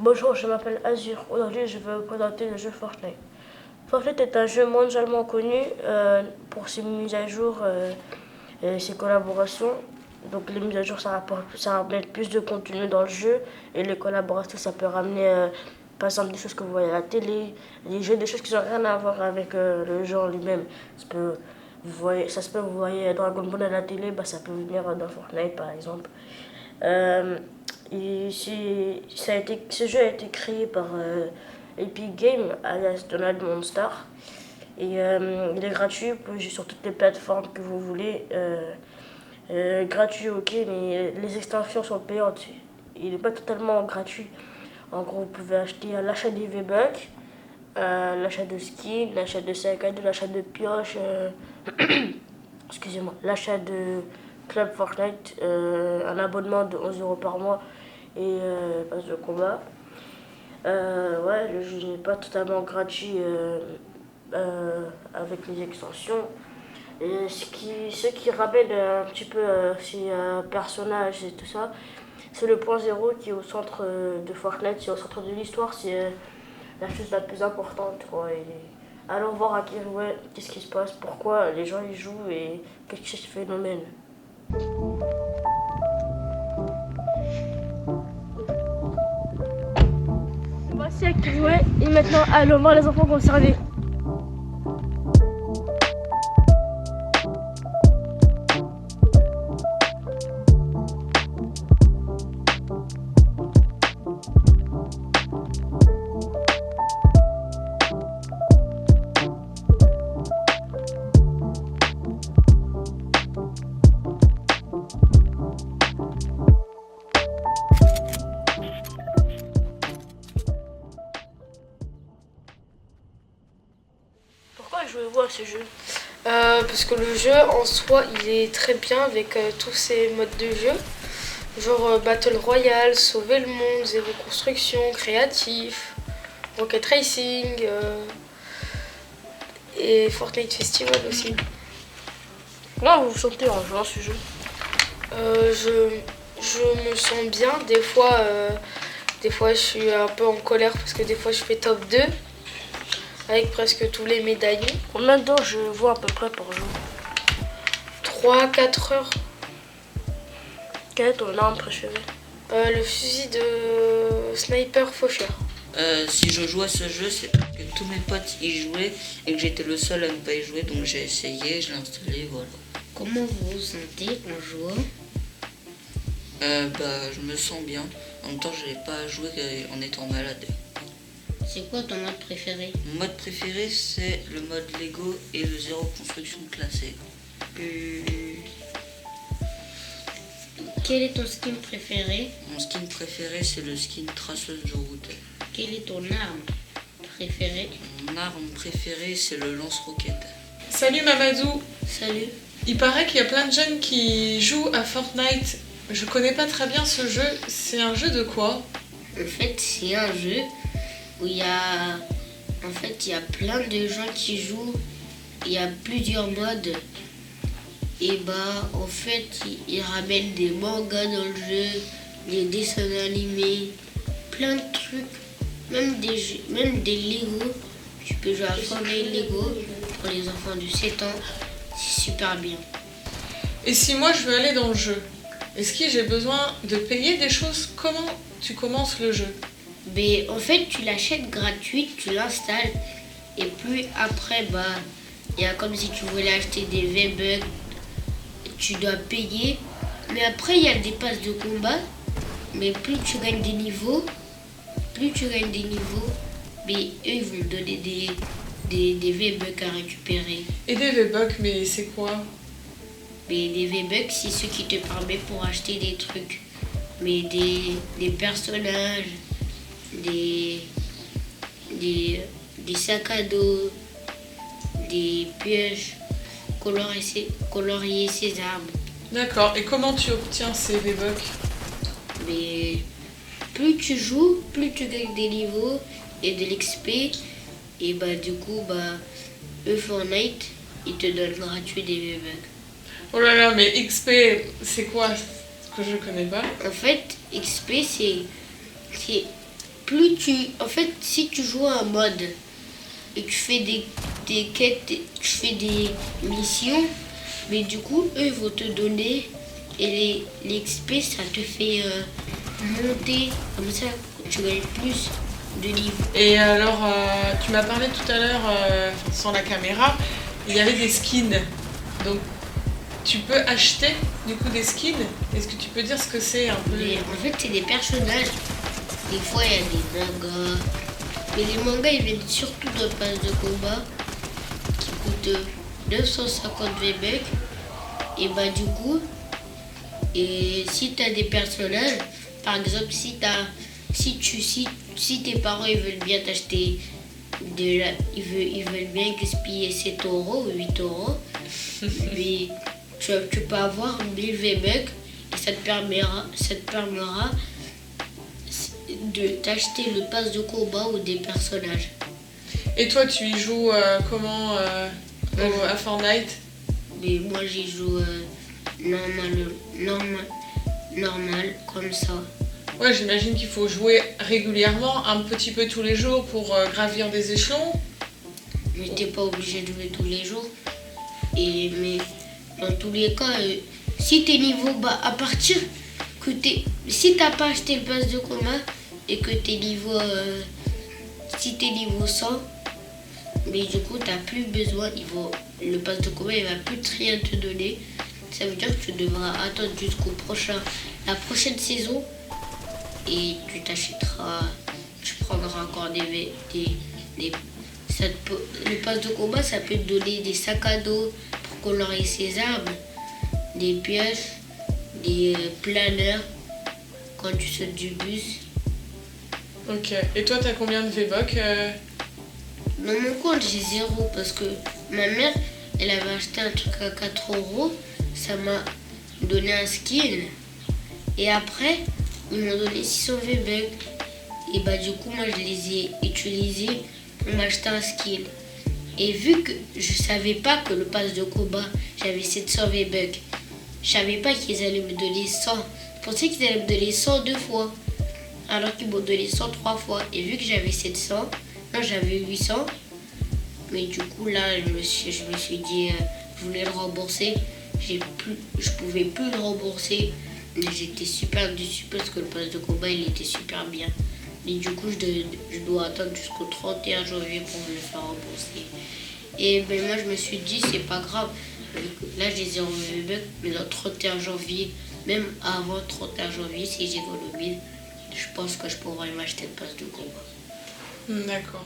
Bonjour, je m'appelle Azur. Aujourd'hui, je vais vous présenter le jeu Fortnite. Fortnite est un jeu mondialement connu pour ses mises à jour et ses collaborations. Donc les mises à jour, ça ramène plus de contenu dans le jeu et les collaborations, ça peut ramener par exemple des choses que vous voyez à la télé, des jeux, des choses qui n'ont rien à voir avec le jeu en lui-même. Ça se peut, vous voyez Dragon Ball à la télé, ça peut venir dans Fortnite par exemple. Euh, ce jeu a été créé par Epic Games, alias Donald Monster. Et il est gratuit, vous pouvez jouer sur toutes les plateformes que vous voulez. Gratuit, ok, mais les extensions sont payantes. Il n'est pas totalement gratuit. En gros, vous pouvez acheter l'achat des V-Bucks, l'achat de skins, l'achat de sacs à dos, l'achat de pioches, excusez-moi, l'achat de Club Fortnite, un abonnement de 11 € par mois et passe de combat. Ouais, le jeu n'est pas totalement gratuit avec les extensions. Et ce qui ramène un petit peu ces personnages et tout ça, c'est le point zéro qui est au centre de Fortnite, c'est au centre de l'histoire, c'est la chose la plus importante, quoi. Et allons voir à quel ouais, qu'est-ce qui se passe, pourquoi les gens y jouent et qu'est-ce que c'est ce phénomène. Voici à qui jouer et maintenant allons voir les enfants concernés. Pourquoi jouez-vous à ce jeu? Parce que le jeu en soi il est très bien avec tous ces modes de jeu, genre Battle Royale, sauver le monde, zéro construction, créatif, Rocket Racing et Fortnite Festival aussi. Comment vous vous sentez en jouant à ce jeu? Je me sens bien, des fois je suis un peu en colère parce que des fois je fais top 2 avec presque tous les médaillons. Combien de temps je vois à peu près pour jouer? 3-4 heures. Quelle est ton arme préférée? Le fusil de sniper faucheur. Si je joue à ce jeu, c'est parce que tous mes potes y jouaient et que j'étais le seul à ne pas y jouer, donc j'ai essayé, je l'ai installé, voilà. Comment vous vous sentez en jouant? Je me sens bien. En même temps, je n'ai pas joué en étant malade. C'est quoi ton mode préféré? Mon mode préféré, c'est le mode Lego et le zéro construction classé. Quel est ton skin préféré? Mon skin préféré, c'est le skin traceuse de route. Quelle est ton arme préférée? Mon arme préférée, c'est le lance-roquette. Salut Mamadou. Salut. Il paraît qu'il y a plein de jeunes qui jouent à Fortnite. Je connais pas très bien ce jeu. C'est un jeu de quoi? En fait, c'est un jeu où il y a plein de gens qui jouent. Il y a plusieurs modes. Et en fait, ils ramènent des mangas dans le jeu, des dessins animés, plein de trucs, même des Lego. Tu peux jouer à Fortnite Lego pour les enfants de 7 ans. C'est super bien. Et si moi je veux aller dans le jeu, est-ce que j'ai besoin de payer des choses? Comment tu commences le jeu? Mais en fait, tu l'achètes gratuite, tu l'installes. Et puis après, il y a comme si tu voulais acheter des V-Bucks. Tu dois payer. Mais après, il y a des passes de combat. Mais plus tu gagnes des niveaux, mais eux, ils vont te donner des V-Bucks à récupérer. Et des V-Bucks, mais c'est quoi? Mais des V-Bucks, c'est ce qui te permet pour acheter des trucs. Mais des personnages, des sacs à dos, des pioches, colorier ses armes. D'accord. Et comment tu obtiens ces V-Bucks? Mais plus tu joues, plus tu gagnes des niveaux et de l'XP. Et du coup, Fortnite, ils te donnent gratuit des V-Bucks. Oh là là, mais XP, c'est quoi? Que je connais pas. En fait, XP, c'est plus tu... En fait, si tu joues à un mode et tu fais des quêtes, tu fais des missions, mais du coup, eux, ils vont te donner, et les XP, ça te fait monter, comme ça, tu gagnes plus de niveau. Et alors, tu m'as parlé tout à l'heure, sans la caméra, il y avait des skins. Donc, tu peux acheter du coup des skins. Est-ce que tu peux dire ce que c'est un peu? Mais en fait, c'est des personnages. Des fois, il y a des mangas. Mais les mangas, ils viennent surtout de passe de combat qui coûtent 950 VB. Et bah, du coup, et si tu as des personnages, par exemple, si tes parents ils veulent bien t'acheter, ils veulent bien gaspiller 7 euros ou 8 euros, mais tu peux avoir 1000 VB et ça te permettra de t'acheter le pass de combat ou des personnages. Et toi, tu y joues comment à Fortnite? Mais moi j'y joue normal, comme ça. Ouais, j'imagine qu'il faut jouer régulièrement, un petit peu tous les jours pour gravir des échelons. Mais t'es pas obligé de jouer tous les jours. Mais dans tous les cas, si t'es niveau bas, à partir que si t'as pas acheté le pass de combat et que t'es niveau, si t'es niveau 100, mais du coup t'as plus besoin, le pass de combat il va plus rien te donner. Ça veut dire que tu devras attendre jusqu'au la prochaine saison et tu t'achèteras, tu prendras encore le pass de combat, ça peut te donner des sacs à dos pour colorer ses armes, des pioches, des planeurs quand tu sautes du bus. Ok. Et toi, t'as combien de V-Bucks Dans mon compte, j'ai 0 parce que ma mère, elle avait acheté un truc à 4 euros. Ça m'a donné un skin. Et après, ils m'ont donné 600 VB. Et bah du coup, moi, je les ai utilisés pour m'acheter un skin. Et vu que je savais pas que le pass de combat, j'avais 700 VB. Je savais pas qu'ils allaient me donner 100. Je pensais qu'ils allaient me donner 100 2 fois. Alors qu'ils m'ont donné 100 3 fois. Et vu que j'avais 700, non, j'avais 800. Mais du coup, là, je me suis dit, je voulais le rembourser. Je pouvais plus le rembourser. Mais j'étais super déçue parce que le pass de combat, il était super bien. Et du coup, je dois attendre jusqu'au 31 janvier pour me le faire rembourser. Et ben, moi, je me suis dit, c'est pas grave. Là, j'ai 0 VB, mais dans 31 janvier, même avant 31 janvier, si j'économise, je pense que je pourrais m'acheter le pass de combat. D'accord.